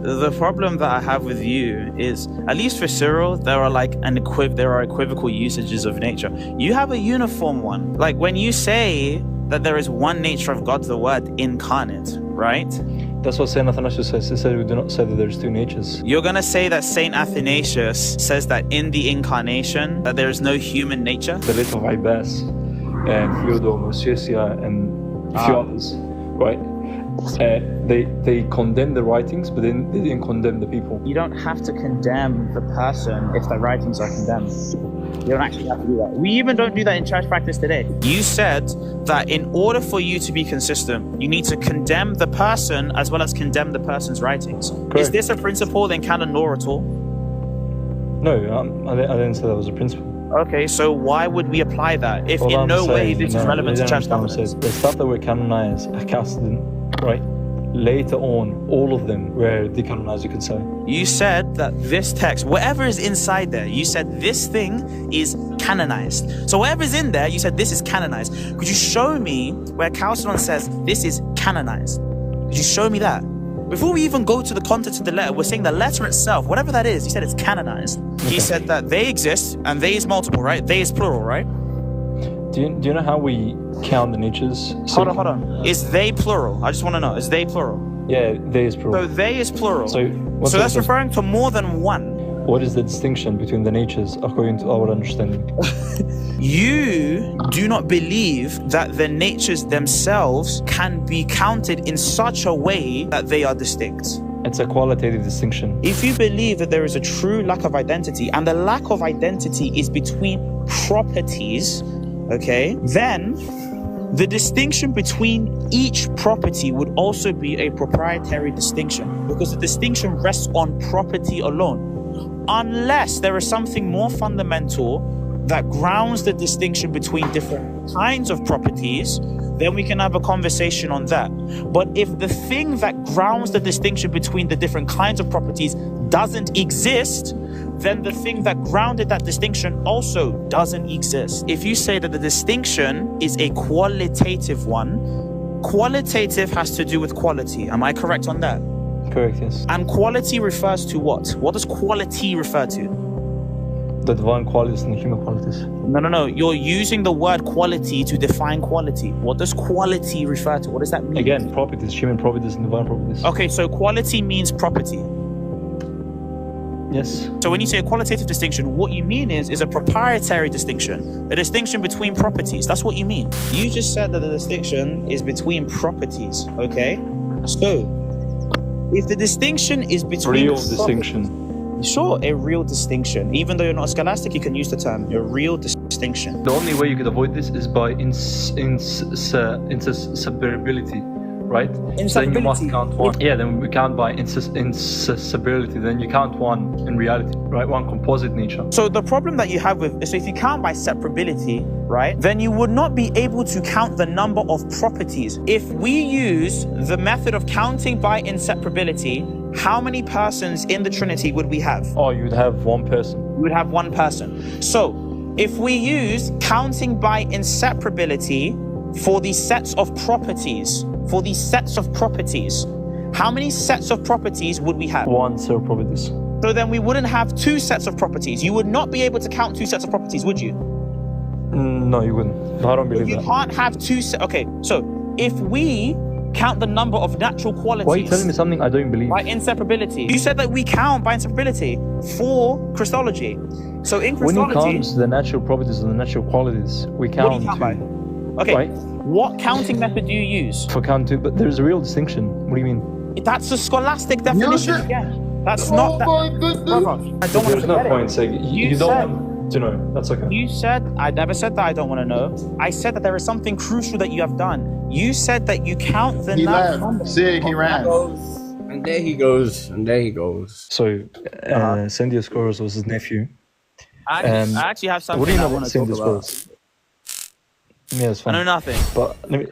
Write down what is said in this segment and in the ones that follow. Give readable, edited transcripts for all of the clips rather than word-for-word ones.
The problem that I have with you is, at least for Cyril, there are equivocal usages of nature. You have a uniform one. Like when you say that there is one nature of God, the Word incarnate, right? That's what Saint Athanasius says. He said we do not say that there's two natures. You're gonna say that Saint Athanasius says that in the incarnation that there is no human nature? The letter of Ibas and Theodore Mosiesia and a few others, right? They condemn the writings, but then they didn't condemn the people. You don't have to condemn the person if the writings are condemned. You don't actually have to do that. We even don't do that in church practice today. You said that in order for you to be consistent, you need to condemn the person as well as condemn the person's writings. Correct. Is this a principle in canon law at all? No, I didn't say that was a principle. Okay, so why would we apply that if in no way this is relevant to church governance? The stuff that were canonized are Chalcedon, right? Later on, all of them were decanonized, you could say. You said that this text, whatever is inside there, you said this thing is canonized. So whatever is in there, you said this is canonized. Could you show me where Chalcedon says this is canonized? Could you show me that? Before we even go to the content of the letter, we're saying the letter itself, whatever that is, you said it's canonized. Okay. He said that they exist, and they is multiple, right? They is plural, right? Do you know how we count the natures? Hold on. Is they plural? I just want to know. Is they plural? Yeah, they is plural. So they is plural. So that's referring to more than one. What is the distinction between the natures according to our understanding? You do not believe that the natures themselves can be counted in such a way that they are distinct. It's a qualitative distinction. If you believe that there is a true lack of identity, and the lack of identity is between properties, okay, then the distinction between each property would also be a proprietary distinction, because the distinction rests on property alone. Unless there is something more fundamental that grounds the distinction between different kinds of properties, then we can have a conversation on that. But if the thing that grounds the distinction between the different kinds of properties doesn't exist, then the thing that grounded that distinction also doesn't exist. If you say that the distinction is a qualitative one, qualitative has to do with quality. Am I correct on that? Correct, yes. And quality refers to what? What does quality refer to? The divine qualities and the human qualities. No. You're using the word quality to define quality. What does quality refer to? What does that mean? Again, properties, human properties and divine properties. Okay, so quality means property. Yes. So when you say a qualitative distinction, what you mean is a proprietary distinction, a distinction between properties. That's what you mean. You just said that the distinction is between properties, okay? So, if the distinction is between real distinction. Sure, a real distinction. Even though you're not a scholastic, you can use the term, a real distinction. The only way you could avoid this is by inseparability, right? Inseparability. So then you must count one. Yeah, then we count by inseparability. Then you count one in reality, right? One composite nature. So the problem that you have with, so if you count by separability, right, then you would not be able to count the number of properties. If we use the method of counting by inseparability, how many persons in the Trinity would we have? Oh, you would have one person. You would have one person. So if we use counting by inseparability for these sets of properties, how many sets of properties would we have? One set of properties. So then we wouldn't have two sets of properties. You would not be able to count two sets of properties, would you? No, you wouldn't. I don't believe that. You can't have two sets. Okay, so if we count the number of natural qualities... Why are you telling me something I don't believe? By inseparability. You said that we count by inseparability for Christology. So in Christology... When it comes to the natural properties and the natural qualities, we count... What do you count by? Okay, right? What counting method do you use? For counting, but there's a real distinction. What do you mean? That's a scholastic definition again. That's not that... my goodness! Brother, I don't want to no point saying you don't want to know. That's okay. You said, I never said that I don't want to know. I said that there is something crucial that you have done. You said that you count the number. Sid, he ran. And there he goes. So, Saint Dioscorus was his nephew. I actually have something what do you know I want about to Saint talk about. Dioscorus? Yeah, it's fine. I know nothing. But let me.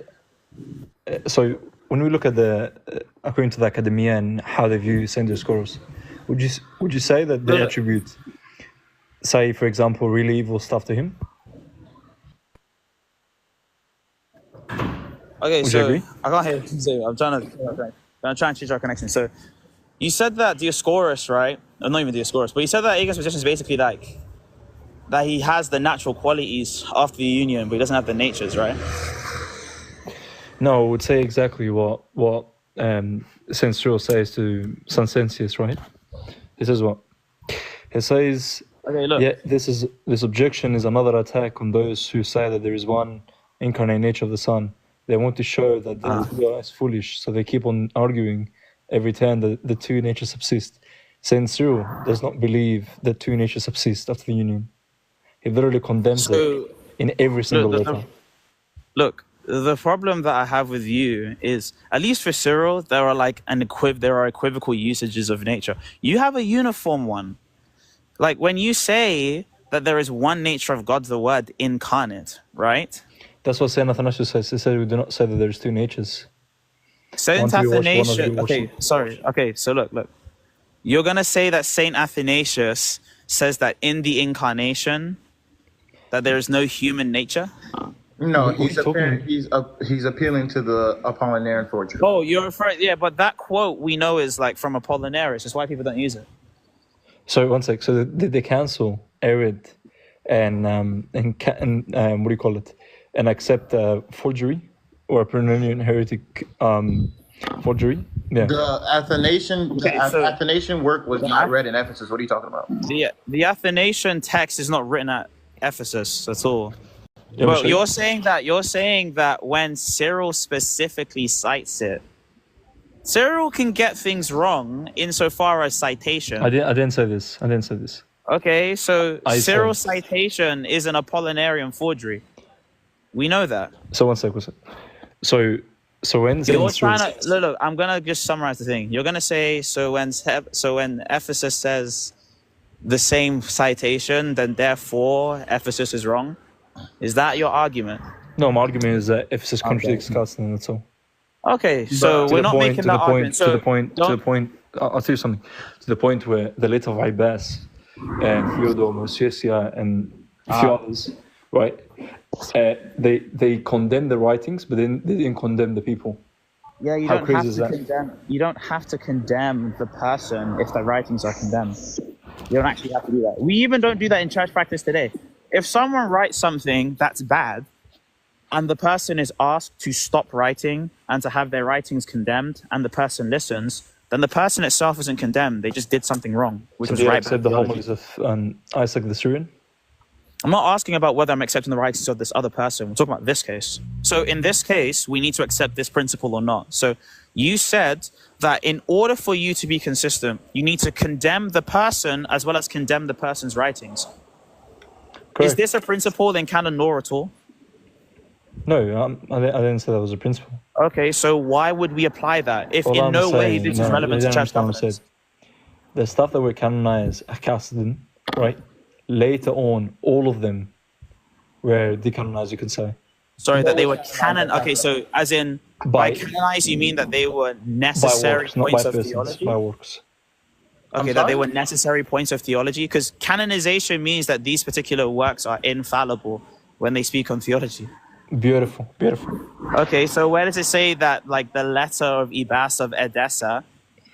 So when we look at the according to the Academia and how they view Saint Dioscorus, would you say that they attribute, say for example, really evil stuff to him? Okay, would so you agree? I can't hear you. I'm trying to change our connection. So you said that Dioscorus, right? Or not even Dioscorus, but you said that Aegon's position is basically like that he has the natural qualities after the union, but he doesn't have the natures, right? No, I would say exactly what Saint Cyril says to Sansentius, right? He says what? He says, Okay, look. yeah, this objection is another attack on those who say that there is one incarnate nature of the Son. They want to show that the two is foolish, so they keep on arguing every time that the two natures subsist. Saint Cyril does not believe that two natures subsist after the union. He literally condemns it in every single letter. Look, the problem that I have with you is, at least for Cyril, there are equivocal usages of nature. You have a uniform one. Like when you say that there is one nature of God, the Word incarnate, right? That's what Saint Athanasius says. He said we do not say that there's two natures. Saint Athanasius. Okay. So look. You're gonna say that Saint Athanasius says that in the incarnation, that there is no human nature. No, he's appealing to the Apollinarian forgery. Oh, you're referring, yeah, but that quote we know is like from Apollinaris. That's why people don't use it. So one sec. So did they cancel Arid and what do you call it? And accept forgery or Apollinarian heretic forgery? Yeah. The Athanasian work was not read in Ephesus. What are you talking about? The Athanasian text is not written at Ephesus at all. Yeah, but you're saying that when Cyril specifically cites it, Cyril can get things wrong insofar as citation. I didn't say this. Okay, so Cyril's citation is an Apollinarian forgery. We know that. So one sec. So when you're trying to look, I'm gonna just summarize the thing. You're gonna say when Ephesus says the same citation, then therefore Ephesus is wrong. Is that your argument? No, my argument is that Ephesus contradicts Chalcedon. That's all. Okay, so we're not making that argument. To the point. I'll tell you something. To the point where the letter of Ibas and Theodore, Mosiesia, and a few others, right? They condemn the writings, but then they didn't condemn the people. Yeah, you don't have to condemn the person if the writings are condemned. You don't actually have to do that. We even don't do that in church practice today. If someone writes something that's bad, and the person is asked to stop writing and to have their writings condemned, and the person listens, then the person itself isn't condemned. They just did something wrong, which was right. Accept the homilies of Isaac the Syrian? I'm not asking about whether I'm accepting the writings of this other person. We're talking about this case. So in this case, we need to accept this principle or not. So you said that in order for you to be consistent, you need to condemn the person as well as condemn the person's writings. Correct. Is this a principle in canon law at all? No, I didn't say that was a principle. Okay, so why would we apply that if in no way this is relevant to church governance? The stuff that were canonized at Chalcedon, right? Later on, all of them were decanonized, you could say. Sorry, that they were canon. Okay, so as in by canonized, you mean that they were necessary points of theology? By works. Okay, that they were necessary points of theology? Because canonization means that these particular works are infallible when they speak on theology. Beautiful. Okay, so where does it say that like the letter of Ibas of Edessa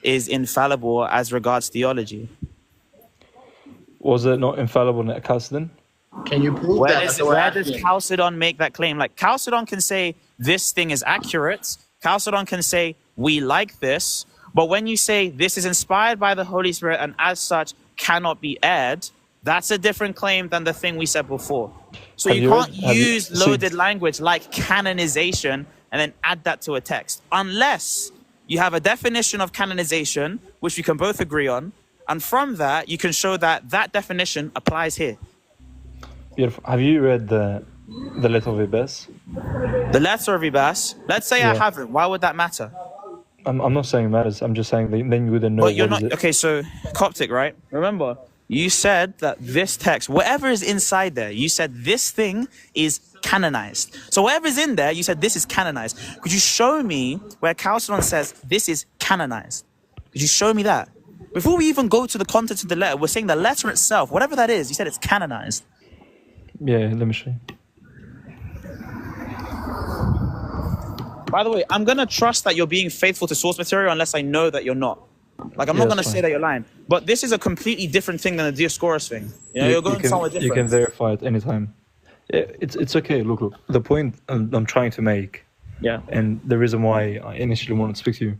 is infallible as regards theology? Was it not infallible at Chalcedon? Can you prove that? Where does Chalcedon make that claim? Like Chalcedon can say this thing is accurate. Chalcedon can say we like this. But when you say this is inspired by the Holy Spirit and as such cannot be aired, that's a different claim than the thing we said before. So you can't use loaded language like canonization and then add that to a text. Unless you have a definition of canonization, which we can both agree on. And from that, you can show that that definition applies here. Beautiful. Have you read the letter of Ibas? The letter of Ibas? Let's say I haven't. Why would that matter? I'm not saying it matters. I'm just saying then you wouldn't know. But you're not. Okay, so Coptic, right? Remember, you said that this text, whatever is inside there, you said this thing is canonized. So whatever's in there, you said this is canonized. Could you show me where Chalcedon says this is canonized? Could you show me that? Before we even go to the contents of the letter, we're saying the letter itself, whatever that is, you said it's canonized. Yeah, let me show you. By the way, I'm going to trust that you're being faithful to source material unless I know that you're not. Like, I'm not going to say that you're lying. But this is a completely different thing than the Dioscorus thing. You know, you're going somewhere different. You can verify it anytime. Yeah, it's okay. Look, the point I'm trying to make, and the reason why I initially wanted to speak to you,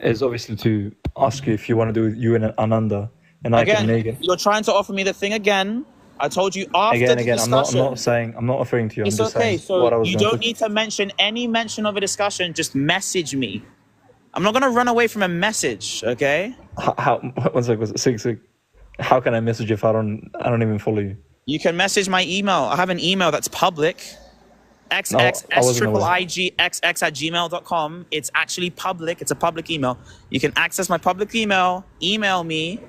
is obviously to ask you if you want to do you and Ananda, and I can make it. You're trying to offer me the thing again. I told you after the discussion. I'm not referring to you. It's I'm just okay. saying what I was you don't need to mention any mention of a discussion. Just message me. I'm not gonna run away from a message. Okay. How? One second. How can I message you if I don't even follow you? You can message my email. I have an email that's public. xxs@gmail.com. It's actually public. It's a public email. You can access my public email. Email me,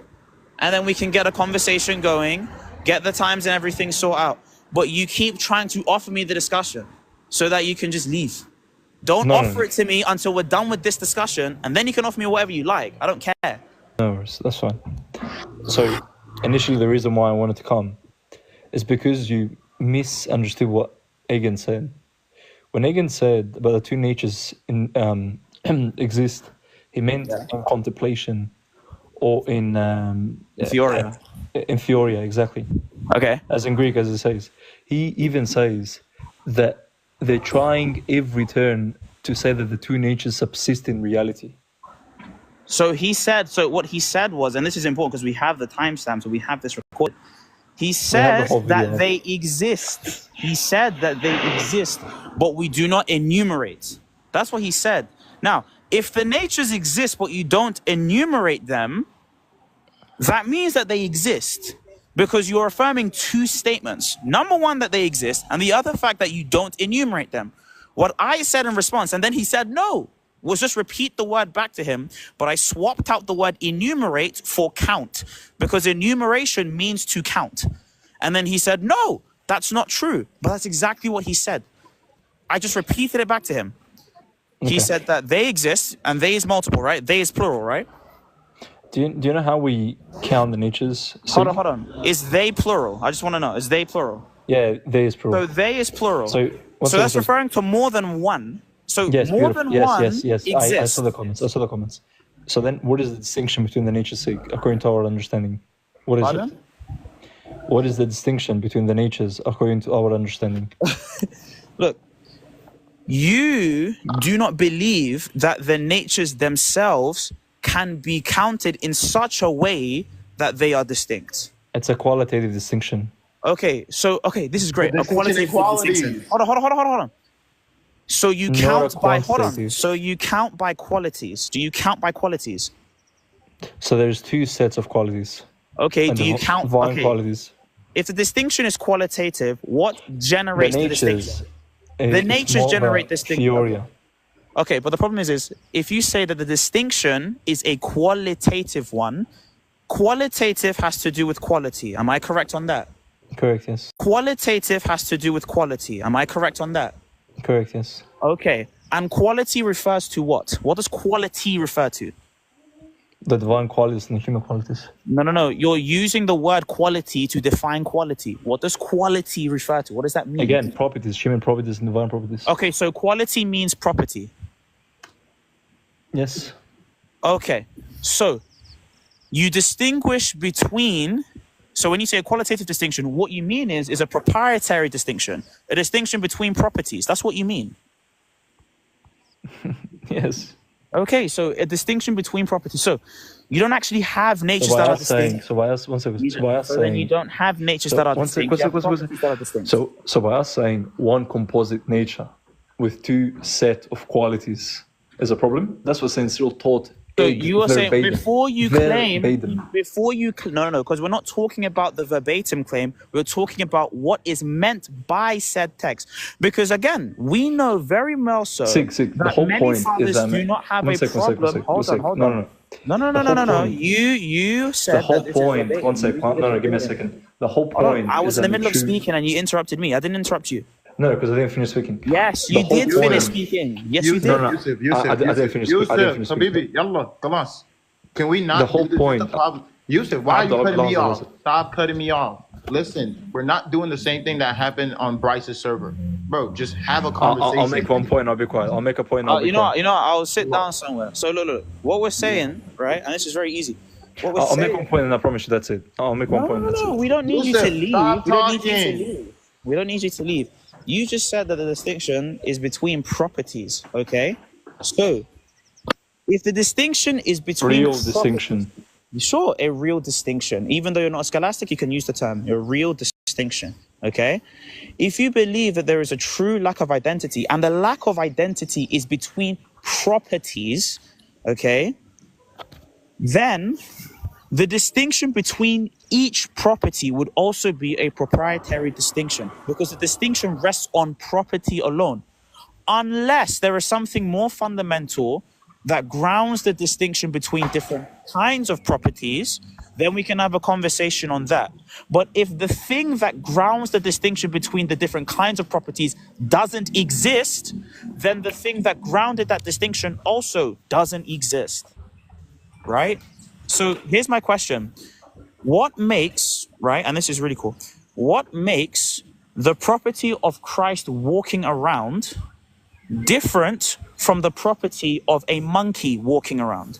and then we can get a conversation going. Get the times and everything sorted out. But you keep trying to offer me the discussion so that you can just leave. Don't offer it to me until we're done with this discussion, and then you can offer me whatever you like. I don't care. No worries, that's fine. So, initially the reason why I wanted to come is because you misunderstood what Egan said. When Egan said about the two natures exist, he meant in contemplation or in... Theoria. In theoria, exactly. Okay. As in Greek, as it says. He even says that they're trying every turn to say that the two natures subsist in reality. So what he said was, and this is important because we have the timestamp, so we have this recorded. He says that they exist. He said that they exist, but we do not enumerate. That's what he said. Now, if the natures exist, but you don't enumerate them, that means that they exist because you're affirming two statements. Number one, that they exist, and the other fact that you don't enumerate them. What I said in response, and then he said no, was just repeat the word back to him, but I swapped out the word enumerate for count because enumeration means to count. And then he said, no, that's not true, but that's exactly what he said. I just repeated it back to him. Okay. He said that they exist, and they is multiple, right? They is plural, right? Do you know how we count the natures? Hold on. Is they plural? I just want to know. Is they plural? Yeah, they is plural. So they is plural. So that's referring to more than one. So yes, more than one exists. I saw the comments. So then what is the distinction between the natures according to our understanding? What is it? What is the distinction between the natures according to our understanding? Look, you do not believe that the natures themselves can be counted in such a way that they are distinct. It's a qualitative distinction. Okay, this is great. A qualitative distinction. Hold on. So you count by So you count by qualities. Do you count by qualities? So there's two sets of qualities. Okay, do you count qualities? If the distinction is qualitative, what generates the distinction? The natures generate distinction. Theoria. Okay, but the problem is if you say that the distinction is a qualitative one, qualitative has to do with quality. Am I correct on that? Correct, yes. Qualitative has to do with quality. Am I correct on that? Correct, yes. Okay, and quality refers to what? What does quality refer to? The divine qualities and the human qualities. No. You're using the word quality to define quality. What does quality refer to? What does that mean? Again, properties, human properties and divine properties. Okay, so quality means property. Yes. Okay, so you distinguish between... So when you say a qualitative distinction, what you mean is a proprietary distinction, a distinction between properties. That's what you mean. Yes. Okay, so a distinction between properties. So you don't actually have natures that are distinct. So by us, one second. So by us saying, then you don't have natures that are distinct. So by us saying one composite nature with two set of qualities is a problem. That's what Saint Cyril taught. So you are saying before you claim, no, because we're not talking about the verbatim claim. We're talking about what is meant by said text. Because again, we know very well the whole many point fathers is that do not have a problem. Hold on. No. You said the whole point. One second. No, give me a second. The whole point. I was in the middle of speaking and you interrupted me. I didn't interrupt you. No, because I didn't finish speaking. Yes, you did finish speaking. Yes, you did. I didn't finish speaking. Habibi, yalla, خلاص. Can we not? The whole point. Yusuf, why are you cutting me off? Answer. Stop cutting me off. Listen, we're not doing the same thing that happened on Bryce's server. Bro, just have a conversation. I'll make one point, I'll be quiet. I'll make a point, I'll be quiet. I'll sit down somewhere. So look. What we're saying, right? And this is very easy. I'll make one point and I promise you that's it. I'll make one point. That's it. We don't need you Yusuf, to leave. stop We don't need you to talking. leave. We don't need you to leave. You just said that the distinction is between properties, okay? So, if the distinction is between Real distinction. Sure, a real distinction. Even though you're not a scholastic, you can use the term, a real distinction, okay? If you believe that there is a true lack of identity, and the lack of identity is between properties, okay, then the distinction between each property would also be a proprietary distinction, because the distinction rests on property alone, unless there is something more fundamental that grounds the distinction between different kinds of properties. Then we can have a conversation on that. But if the thing that grounds the distinction between the different kinds of properties doesn't exist, then the thing that grounded that distinction also doesn't exist, right? So here's my question. What makes, right, and this is really cool, what makes the property of Christ walking around different from the property of a monkey walking around?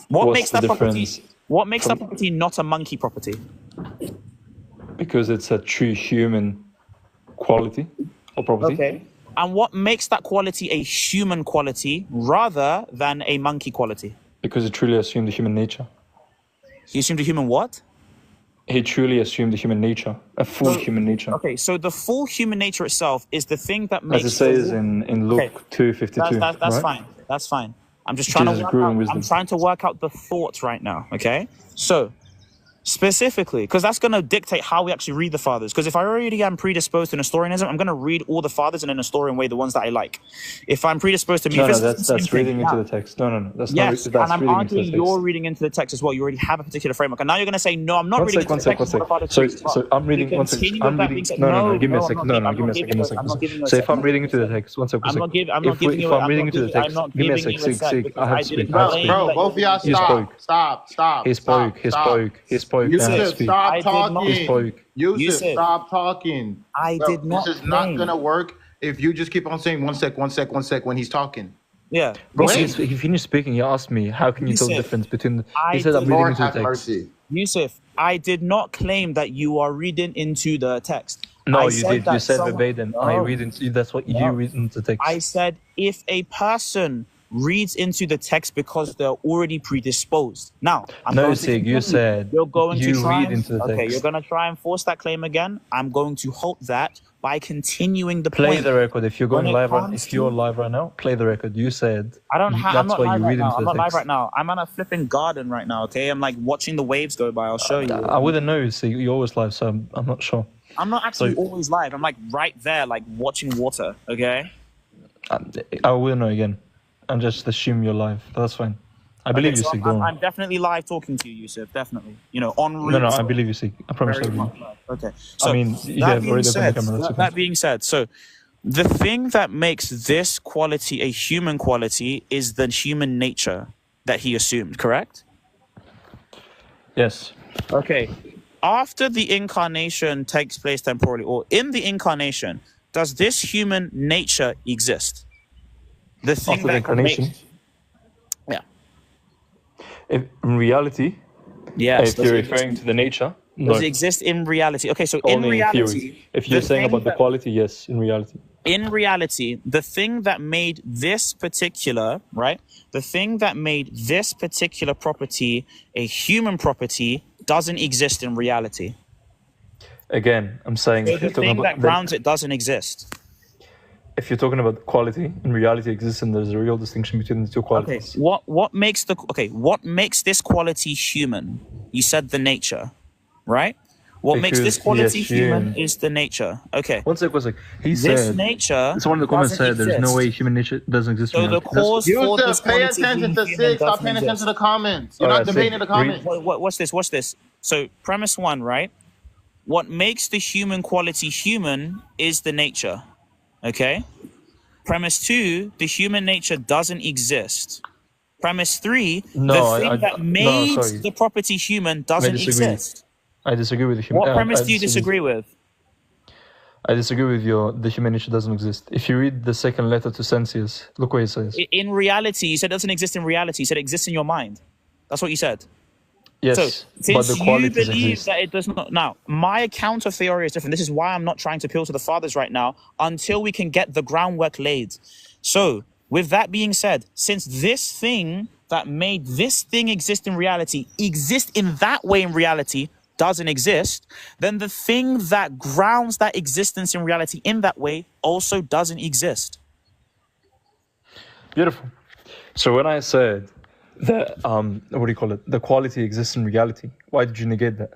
What makes that property not a monkey property? Because it's a true human quality or property. Okay. And what makes that quality a human quality rather than a monkey quality? Because it truly assumed the human nature. He assumed a human what? He truly assumed the human nature, a full human nature. Okay, so the full human nature itself is the thing that makes... As it says in Luke 2:52. That's right? fine. That's fine. I'm just trying to work out the thought right now, okay? So, specifically, because that's going to dictate how we actually read the fathers. Because if I already am predisposed to Nestorianism, I'm going to read all the fathers in a Nestorian way, the ones that I like. If I'm predisposed to... that's reading into the text. No. That's yes, not, that's and I'm arguing you're reading into the text as well. You already have a particular framework. And now you're going to say, no, I'm not reading into the text. So I'm reading... One second. No, give me a second. No, give me a second. So if I'm reading into the text, one second. I'm not giving you... If I'm reading into the text, give me a second. I have to speak. Bro, both of y'all stop. He spoke. Yusuf, stop talking. Yusuf, stop talking. I did not. This is not going to work if you just keep on saying one sec when he's talking. Yeah. Bro, he finished speaking. He asked me, how can you tell the difference between... He said, I'm reading into the text. Yusuf, I did not claim that you are reading into the text. No, you did. You said verbatim. I read into... That's what you read into the text. I said, if a person reads into the text because they're already predisposed. Now, you said you're going to try read into the text. Okay, you're going to try and force that claim again. I'm going to halt that by continuing the play point. The record. If you're going live, if you're live right now, play the record. You said I don't have. That's why you read into the text. I'm not live right now. I'm on a flipping garden right now. Okay, I'm like watching the waves go by. I'll show you. I wouldn't know. See, you're always live, so I'm not sure. I'm not actually always live. I'm like right there, like watching water. Okay. I will know again. And just assume you're live. That's fine. I believe you, Sig. I'm definitely live talking to you, Yusuf. Definitely. You know, on route. No, I believe you, Sig. I promise I believe. Okay. So I mean, that being said, so the thing that makes this quality a human quality is the human nature that he assumed, correct? Yes. Okay. After the incarnation takes place temporally, or in the incarnation, does this human nature exist? The thing after the incarnation? Yeah. If, in reality, yes. If you're referring to the nature, does it exist in reality? Okay, so in reality, if you're saying about the quality, yes, in reality. In reality, the thing that made this particular, right? The thing that made this particular property a human property doesn't exist in reality. Again, I'm saying so the thing that grounds it doesn't exist. If you're talking about quality, in reality exists, and there's a real distinction between the two qualities. Okay, what makes this quality human? You said the nature, right? What makes this quality human is the nature. Okay. One sec. He said this nature. Someone in the comments said there's no way human nature doesn't exist. So the cause for this pay attention to Sig. Stop paying attention to the comments. You're not debating the comments. Watch this. So premise one, right? What makes the human quality human is the nature. Okay. Premise two, the human nature doesn't exist. Premise 3, No, the thing that made sorry. the property human doesn't disagree. exist. I disagree with the What premise do you disagree with? I disagree with the human nature doesn't exist. If you read the second letter to Sensius, look what he says. In reality, you said it doesn't exist in reality. You said it exists in your mind. That's what you said. Yes, So, but since the you qualities believe exist. that it does not, now my counter theory is different. This is why I'm not trying to appeal to the fathers right now until we can get the groundwork laid. So, with that being said, since this thing that made this thing exist in reality exist in that way in reality doesn't exist, then the thing that grounds that existence in reality in that way also doesn't exist. Beautiful. So when I said that, what do you call it? The quality exists in reality. Why did you negate that?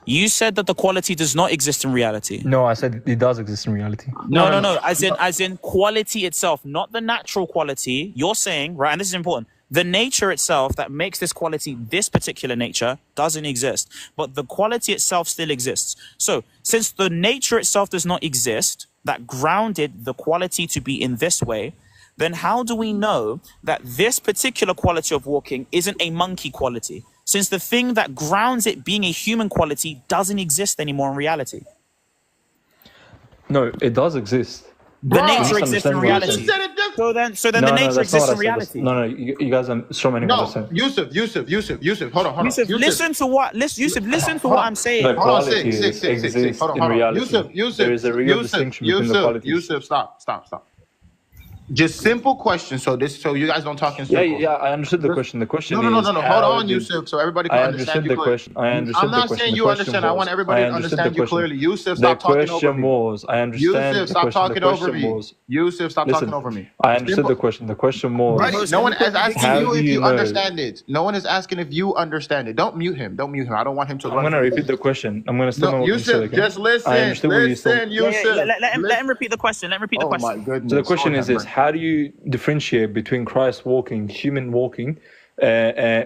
You said that the quality does not exist in reality. No, I said it does exist in reality. No. As in quality itself, not the natural quality. You're saying, right, and this is important, the nature itself that makes this quality, this particular nature, doesn't exist. But the quality itself still exists. So, since the nature itself does not exist, that grounded the quality to be in this way, then how do we know that this particular quality of walking isn't a monkey quality? Since the thing that grounds it being a human quality doesn't exist anymore in reality. No, it does exist. The Bruh, nature exists in reality. said it different. So then the nature exists in reality. No, you guys are so many No, percent. Yusuf, hold on. Yusuf, listen to what I'm saying. No, Hold on, quality exists hold in on. reality. Yusuf, there is a real distinction between the qualities. Yusuf, stop. Just simple questions, so you guys don't talk in Yeah, circles. I understood the question. The question No. is Hold on, Yusuf, so everybody can I understand understood you the clearly. question. I understood I'm not the question. saying The you question understand. I want everybody to understand you clearly. Yusuf, stop talking over me. I understand Yusuf, the stop question. talking The over question me. was, Yusuf, stop listen, talking over me. I understood the question. The question was, Right, no one is asking How you do if you you know? understand it. No one is asking if you understand it. Don't mute him. I don't want him to I'm run. going to repeat the question. I'm going to start No, what you said. Yusuf, Okay? just listen. I understood what you said. Yusuf. Let him repeat the question. Let him repeat the Oh question. my goodness. So the question Lord is have this: mercy. how do you differentiate between Christ walking, human walking,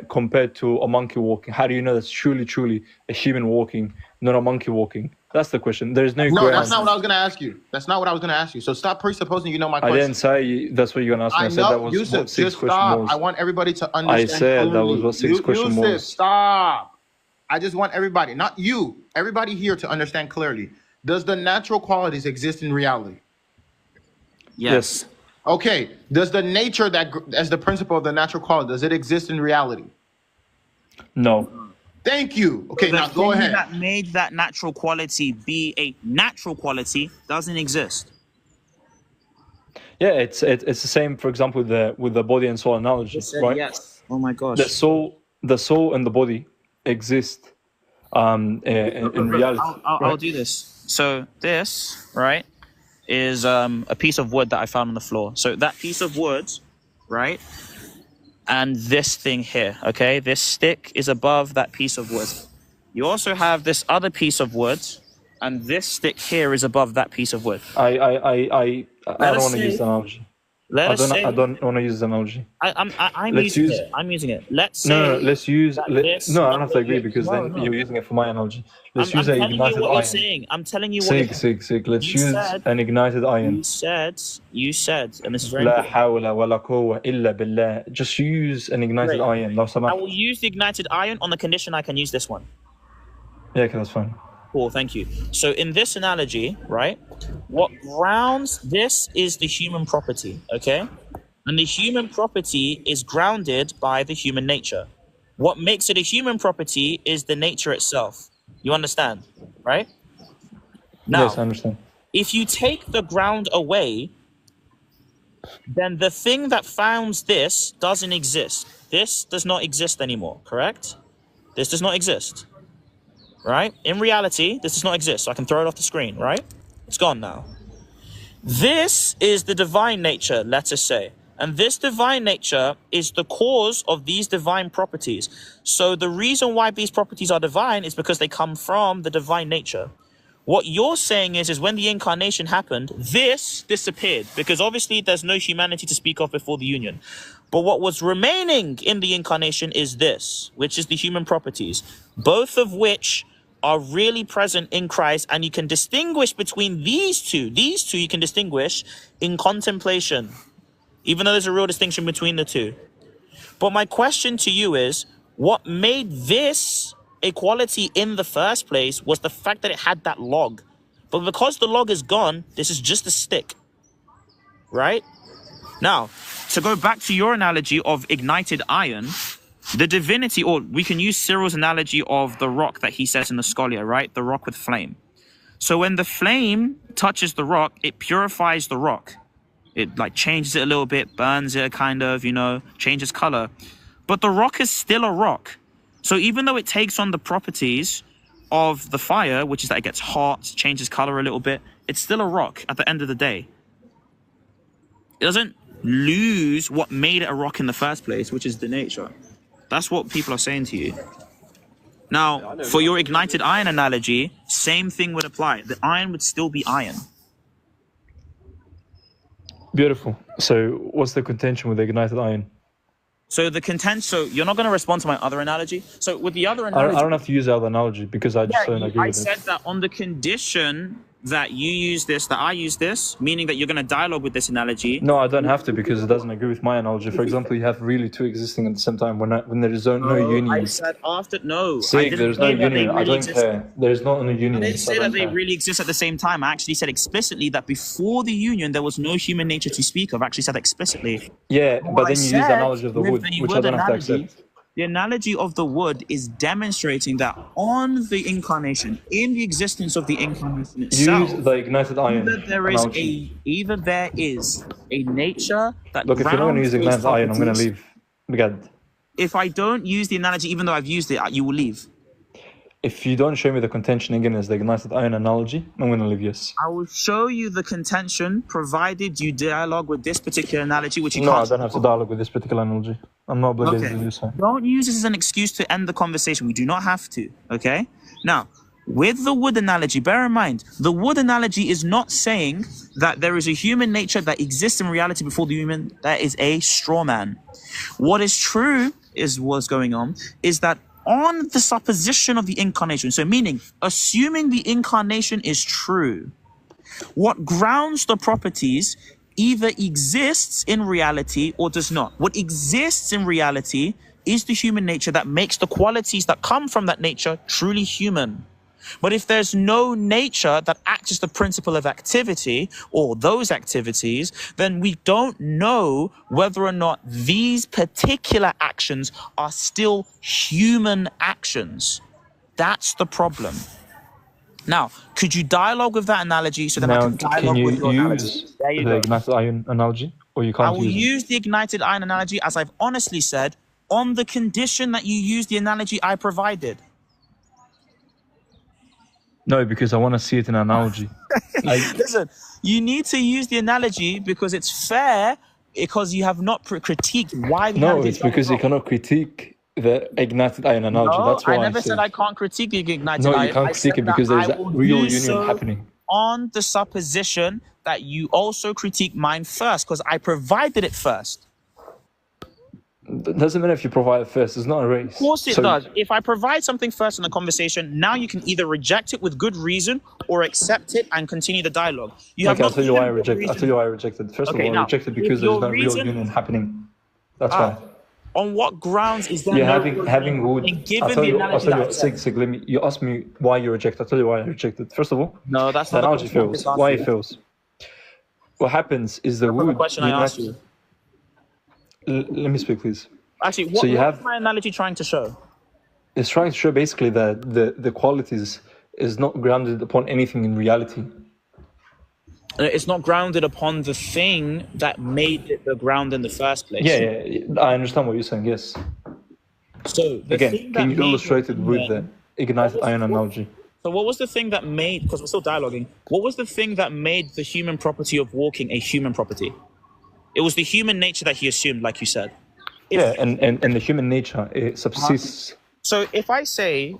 compared to a monkey walking? How do you know that's truly a human walking, not a monkey walking? That's the question. There's no No, ground. that's not what I was going to ask you. So stop presupposing you know my I question. didn't say that's what you're gonna ask me. I said that was Yusuf, what sixth just question stop. was. I want everybody to understand. I said that clearly. was what sixth question Yusuf, was. stop. I just want everybody, not you, everybody here to understand clearly. Does the natural qualities exist in reality? Yes. Okay. Does the nature as the principle of the natural quality, does it exist in reality? No. Thank you. Okay, The now go thing ahead. that made that natural quality be a natural quality doesn't exist. Yeah, it's the same. For example, with the body and soul analogy, right? Yes. Oh my gosh. The soul and the body exist in reality. I'll do this. So this, right, is a piece of wood that I found on the floor. So that piece of wood, right, and this thing here, okay, this stick is above that piece of wood. You also have this other piece of wood, and this stick here is above that piece of wood. I don't want to use the analogy. I don't want to use the analogy. I'm using it. Let's say. No, let's use. that No, this- I don't have to agree because No, then no. you're using it for my analogy. Let's I'm use an telling you ignited what you're iron. saying. I'm telling you what you're Sig. Let's You use said- an ignited iron. You said, and this is very لا important. حول ولا قوة إلا بالله. Just use an ignited Great. iron. لو I سمحت. will use the ignited iron on the condition I can use this one. Yeah, okay, that's fine. Cool, thank you. So in this analogy, right, what grounds this is the human property, okay? And the human property is grounded by the human nature. What makes it a human property is the nature itself. You understand, right? Now, Yes, I understand. if you take the ground away, then the thing that founds this doesn't exist. This does not exist anymore, correct? This does not exist, right? In reality, this does not exist. So I can throw it off the screen, right? It's gone now. This is the divine nature, let us say. And this divine nature is the cause of these divine properties. So the reason why these properties are divine is because they come from the divine nature. What you're saying is when the incarnation happened, this disappeared because obviously there's no humanity to speak of before the union. But what was remaining in the incarnation is this, which is the human properties, both of which are really present in Christ. And you can distinguish between these two. These two you can distinguish in contemplation, even though there's a real distinction between the two. But my question to you is, what made this a quality in the first place was the fact that it had that log. But because the log is gone, this is just a stick, right? Now, to go back to your analogy of ignited iron, the divinity, or we can use Cyril's analogy of the rock that he says in the Scholia, right? The rock with flame. So when the flame touches the rock, it purifies the rock. It like changes it a little bit, burns it kind of, you know, changes color. But the rock is still a rock. So even though it takes on the properties of the fire, which is that it gets hot, changes color a little bit, it's still a rock at the end of the day. It doesn't lose what made it a rock in the first place, which is the nature. That's what people are saying to you. Now, for your ignited iron analogy, same thing would apply. The iron would still be iron. Beautiful. So what's the contention with the ignited iron? So so you're not going to respond to my other analogy? So with the other analogy... I don't have to use the other analogy because I just don't agree with it. I said that on the condition that you use this, that I use this, meaning that you're going to dialogue with this analogy. No, I don't have to because it doesn't agree with my analogy. For example, you have really two existing at the same time when there is no union. I said after, no. Sig, there's no union. I don't care. There's not a union. I didn't say that they really exist at the same time. I actually said explicitly that before the union, there was no human nature to speak of. I actually said explicitly. Yeah, but then you use the analogy of the wood, which I don't have to accept. The analogy of the wood is demonstrating that on the incarnation, in the existence of the incarnation itself, use the ignited iron. Either there is a nature that. Look, if you're not going to use ignited iron, I'm going to leave. Begad. If I don't use the analogy, even though I've used it, you will leave. If you don't show me the contention again as the ignited iron analogy, I'm going to leave, yes. I will show you the contention, provided you dialogue with this particular analogy, which you can't. No, I don't have to dialogue with this particular analogy. I'm not obligated to do so. Don't use this as an excuse to end the conversation. We do not have to, okay? Now, with the wood analogy, bear in mind, the wood analogy is not saying that there is a human nature that exists in reality before the human. That is a straw man. What is true is what's going on is that on the supposition of the incarnation, so meaning assuming the incarnation is true, what grounds the properties either exists in reality or does not. What exists in reality is the human nature that makes the qualities that come from that nature truly human. But if there's no nature that acts as the principle of activity or those activities, then we don't know whether or not these particular actions are still human actions. That's the problem. Now, could you dialogue with that analogy so that I can dialogue with your analogy? There you go. The ignited iron analogy, or you can't I will use the ignited iron analogy, as I've honestly said, on the condition that you use the analogy I provided. No, because I want to see it in an analogy. Listen, you need to use the analogy because it's fair, because you have not critiqued why the analogy is because you cannot critique the ignited iron analogy. No, that's why I never said I can't critique the ignited iron. No, you can't critique it because there's a real union happening. On the supposition that you also critique mine first, because I provided it first. It doesn't matter if you provide it first. It's not a race. Of course it does. If I provide something first in the conversation, now you can either reject it with good reason or accept it and continue the dialogue. I'll tell you why I rejected. I'll tell you why I rejected. First of all, I rejected because there's no real union happening. That's why. On what grounds is there having wood? You asked me why you reject. I'll tell you why I rejected. First of all, no, that's the not analogy fails. Why it fails? What happens is the wood. The question I asked you. Let me speak, please. Actually, what is my analogy trying to show? It's trying to show basically that the qualities is not grounded upon anything in reality. It's not grounded upon the thing that made it the ground in the first place. Yeah, I understand what you're saying, yes. So again, can you illustrate it with the ignited iron analogy? So what was the thing that made, because we're still dialoguing, what was the thing that made the human property of walking a human property? It was the human nature that he assumed, like you said. And the human nature, it subsists. So if I say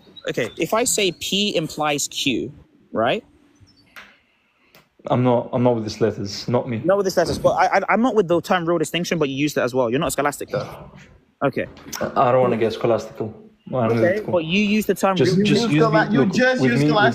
P implies Q, right? I'm not with these letters, not me. Not with these letters, but I'm not with the term real distinction, but you used it as well. You're not scholastic though. Okay. I don't want to get scholastical. Okay, but you use the term Yusuf, real distinction. I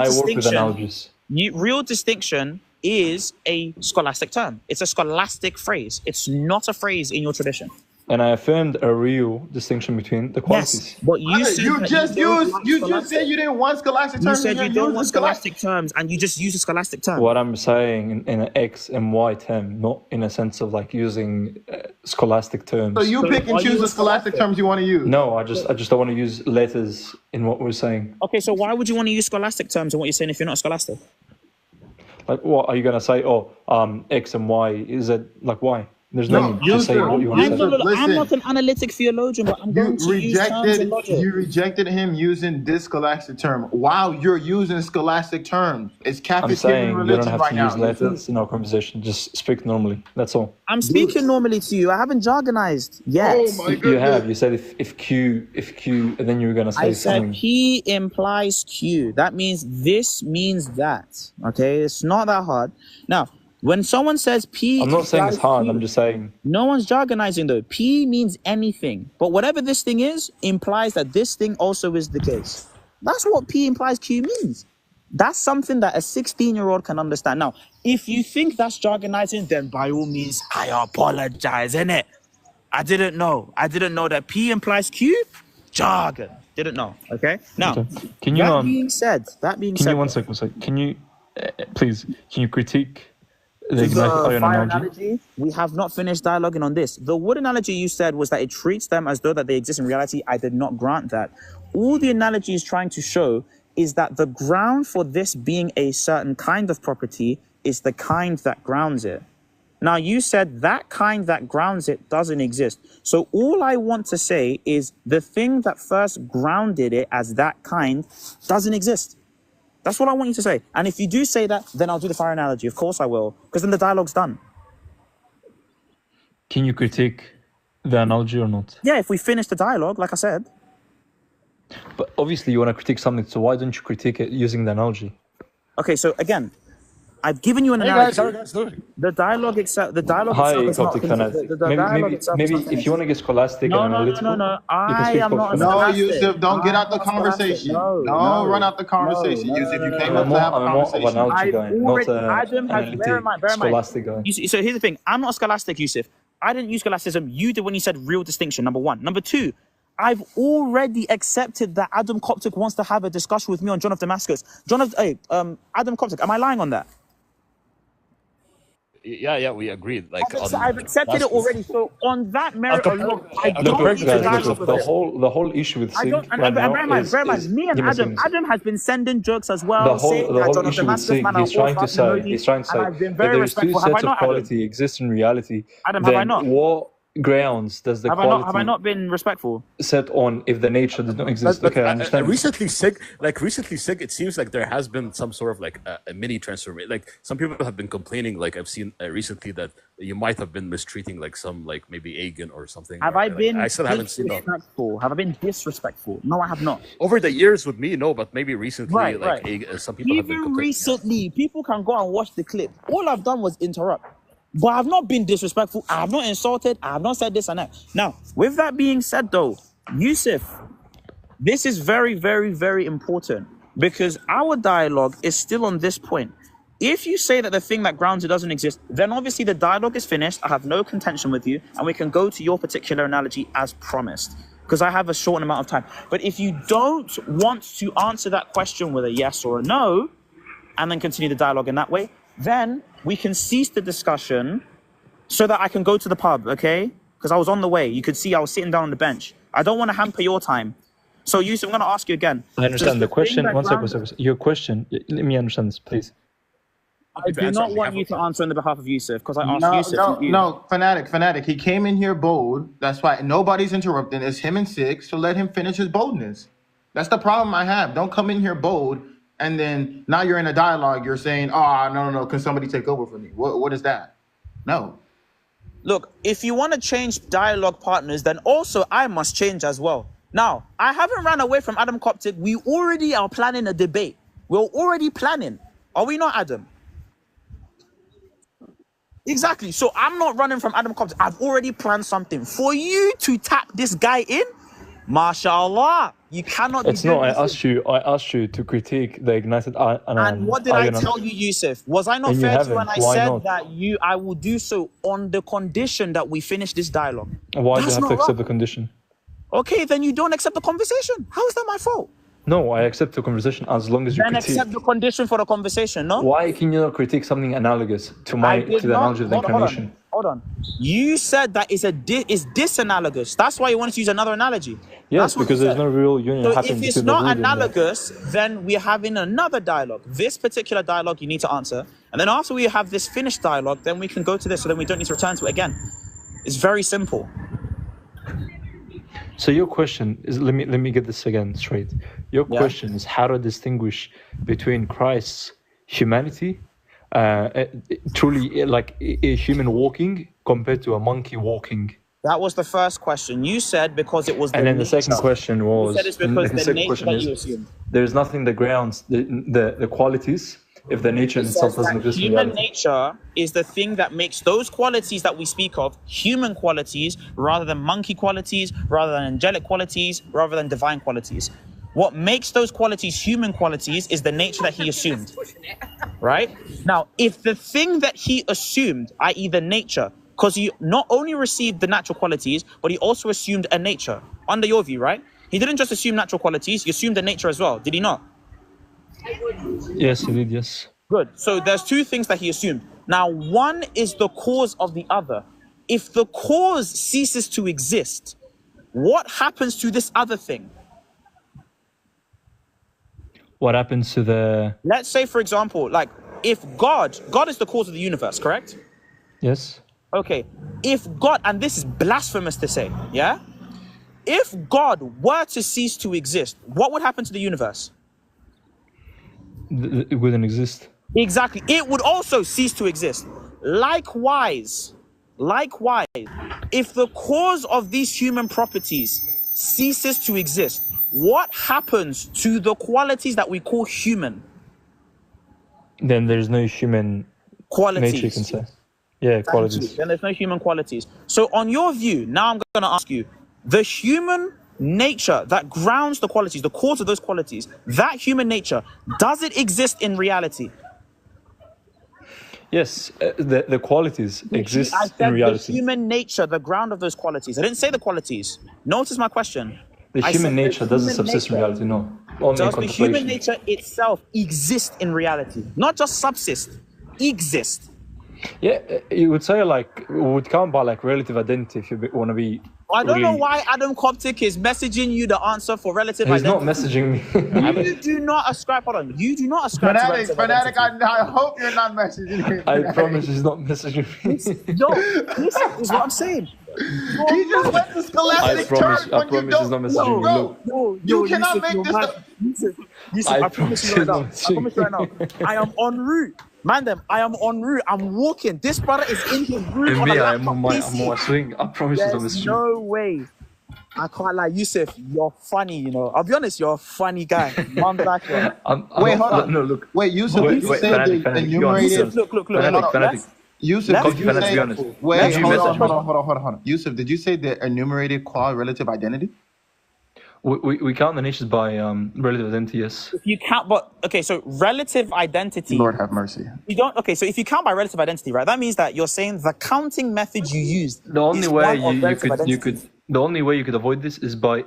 work with analogies. Real distinction is a scholastic term. It's a scholastic phrase. It's not a phrase in your tradition. And I affirmed a real distinction between the qualities. Yes, but you Brother, see you that just don't used. like You just scholastic. said you didn't want scholastic You terms. said and you you're don't want using scholastic. scholastic terms, and you just use a scholastic term. What I'm saying in an X and Y term, not in a sense of like using scholastic terms. So you pick and are you choose a the scholastic scholastic? terms you want to use. No, I just don't want to use letters in what we're saying. Okay, so why would you want to use scholastic terms in what you're saying if you're not scholastic? Like, what are you gonna say? Oh, X and Y. Is it like why? There's no No, need to you say sir, what you want to I'm say. not, I'm Listen. not an analytic theologian, but I'm You going to use terms rejected. and logic. You rejected him using this scholastic term. Wow, you're using scholastic terms. It's I'm Catholic saying you religion don't have right to now. use letters in our conversation. Just speak normally. That's all. I'm speaking normally to you. I haven't jargonized yet. Oh my You goodness. have. You said if Q, and then you were gonna say I said something. P implies Q. That means this means that. Okay, it's not that hard. Now, when someone says P, I'm not saying it's implies hard. Q, I'm just saying. no one's jargonizing though. P means anything, but whatever this thing is implies that this thing also is the case. That's what P implies Q means. That's something that a 16-year-old can understand. Now, if you think that's jargonizing, then by all means, I apologize, innit? I didn't know. I didn't know that P implies Q. Jargon. Didn't know. Okay. Now, Okay. Can you that being said, Can you one second? Can you please? Can you critique the Ignite Iron fire analogy? we have not finished dialoguing on this. The wood analogy you said was that it treats them as though that they exist in reality. I did not grant that. All the analogy is trying to show is that the ground for this being a certain kind of property is the kind that grounds it. Now, you said that kind that grounds it doesn't exist. So all I want to say is the thing that first grounded it as that kind doesn't exist. That's what I want you to say. And if you do say that, then I'll do the fire analogy. Of course I will, because then the dialogue's done. Can you critique the analogy or not? Yeah, if we finish the dialogue, like I said. But obviously you want to critique something, so why don't you critique it using the analogy? Okay, so again, I've given you an Hey analogy. guys, how are you guys doing? The dialogue itself. The dialogue Hi, itself is not. Coptic fanatic. The dialogue itself is Maybe not if you want to get scholastic No, and no, no, analytical, no, no. you can I speak am not a Coptic No, fanatic. scholastic. Yusuf, don't get I'm out the not scholastic. conversation. No, Don't no, run out the conversation, no, no, Yusuf. no, You no, came no, up no. to have a I'm more of an conversation. analogy I've guy, not already. a Adam has. Bear in mind. scholastic guy. So here's the thing. I'm not scholastic, Yusuf. I didn't use scholasticism. You did when you said real distinction. Number one. Number two. I've already accepted that Adam Coptic wants to have a discussion with me on John of Damascus. Adam Coptic. Am I lying on that? Yeah, we agreed. Like I've accepted it already. So on that merit alone, I Look, don't Look, need to guys, dialogue with the him. whole issue with I Sig don't, and right bear now in mind, is me and give me a Adam. second. Adam has been sending jokes as well. The saying whole that John of issue with Damascus, Sig, man, he's trying to say and I've been that very there's two respectful. Have I sets of not, Adam? quality exist in reality. Adam, have I then not? what grounds does the Have quality I not been respectful? set on if the nature does not exist? But Okay, I understand. recently, Sig, it seems like there has been some sort of like a mini transformation. Like some people have been complaining. Like I've seen recently that you might have been mistreating like some like maybe Agan or something. Have or, I like, been I still haven't seen that. disrespectful? Have I been disrespectful? No, I have not. Over the years with me, no, but maybe recently, Right, like right. some people have been Even complaining. recently, people can go and watch the clip. All I've done was interrupt. But I've not been disrespectful. I have not insulted. I have not said this and that. Now, with that being said, though, Yusuf, this is very, very, very important because our dialogue is still on this point. If you say that the thing that grounds it doesn't exist, then obviously the dialogue is finished. I have no contention with you, and we can go to your particular analogy as promised because I have a short amount of time. But if you don't want to answer that question with a yes or a no, and then continue the dialogue in that way, then we can cease the discussion so that I can go to the pub, okay? Because I was on the way. You could see I was sitting down on the bench. I don't want to hamper your time. So, Yusuf, I'm going to ask you again. I understand the question. One grounds- second. Your question. Let me understand this, please. I do not want you to answer on the behalf of Yusuf because I asked Yusuf. not you. No, fanatic. He came in here bold. That's why nobody's interrupting. It's him and Six, so let him finish his boldness. That's the problem I have. Don't come in here bold, and then now you're in a dialogue. You're saying, "Oh, no, can somebody take over for me?" What is that? No. Look, if you want to change dialogue partners, then also I must change as well. Now, I haven't ran away from Adam Coptic. We already are planning a debate. We're already planning. Are we not, Adam? Exactly. So I'm not running from Adam Coptic. I've already planned something. For you to tap this guy in, MashaAllah. You cannot be It's not. doing I this. asked you to critique the ignited And what did I ion. tell you, Yusuf? Was I not And you fair to you when haven't. I Why said not? that I will do so on the condition that we finish this dialogue? Why do you That's have to not accept right. the condition? Okay, then you don't accept the conversation. How is that my fault? No, I accept the conversation as long as you Then critique. accept the condition for the conversation, no? Why can you not critique something analogous to I did the not. analogy of the incarnation? Hold on. You said that it's disanalogous. That's why you wanted to use another analogy. Yes, That's what because you there's said. no real union So happening if it's between the not root and the... analogous, then we're having another dialogue. This particular dialogue you need to answer. And then after we have this finished dialogue, then we can go to this, so then we don't need to return to it again. It's very simple. So your question is, let me get this again straight. Your question is how to distinguish between Christ's humanity, truly like a human walking, compared to a monkey walking. That was the first question. You said because it was the And then the nature. second question was, You said it's because the second nature question that is, you assumed. there's nothing that grounds the qualities if the nature in itself doesn't exist in Human reality. nature is the thing that makes those qualities that we speak of human qualities rather than monkey qualities, rather than angelic qualities, rather than divine qualities. What makes those qualities human qualities is the nature that he assumed. Right? Now, if the thing that he assumed, i.e. the nature, because he not only received the natural qualities, but he also assumed a nature, under your view, right? He didn't just assume natural qualities, he assumed a nature as well, did he not? Yes, indeed, yes. Good. So there's two things that he assumed. Now, one is the cause of the other. If the cause ceases to exist, what happens to this other thing? What happens to the... Let's say, for example, like if God is the cause of the universe, correct? Yes. Okay. If God, and this is blasphemous to say, yeah? If God were to cease to exist, what would happen to the universe? It wouldn't exist. Exactly. It would also cease to exist. Likewise, if the cause of these human properties ceases to exist, what happens to the qualities that we call human? Then there's no human Qualities. nature, you can say. Yeah, qualities. Then there's no human qualities. So on your view, now I'm going to ask you, the human nature that grounds the qualities, the cause of those qualities, that human nature, does it exist in reality? Yes, the qualities exist I in said reality. the human nature, the ground of those qualities. I didn't say the qualities. Notice my question. The I human said nature doesn't subsist in reality, no. Only Does in the human contemplation. nature itself exist in reality? Not just subsist, exist. Yeah, you would say like, we would count by like relative identity if you want to be... I don't know really- why Adam Coptic is messaging you the answer for relative He's not identity. messaging me. You do not ascribe, hold on, you do not ascribe to relative Fanatic, identity. I hope you're not messaging him. I promise he's not messaging me. No, this is what I'm saying. He just went to scholastic terms I when you promise he's not don't. messaging me. Bro, Look, you cannot make this up. Yusuf, I promise you right now. I promise you right now. I am en route. Man, I am en route. I'm walking. This brother is in his room on a me, I'm laptop on my PC. swing. I promise he's not There's messaging me. no way. I can't lie, Yusuf. You're funny, you know. I'll be honest, you're a funny guy. Mom, like you. Wait, hold on. No, look. Wait, Yusuf, Wait, did you wait, say fanatic, the fanatic, be enumerated? honest. Look. Fanatic. Yusuf, Let's did you be say? honest. Wait, Did you message me? hold on. Yusuf, did you say the enumerated qualitative identity? We count the nations by relative identity, yes. If you count, but okay, so relative identity. Lord have mercy. You don't. Okay, so if you count by relative identity, right? That means that you're saying the counting method you used. The only is way one of you relative could identity. the only way you could avoid this is by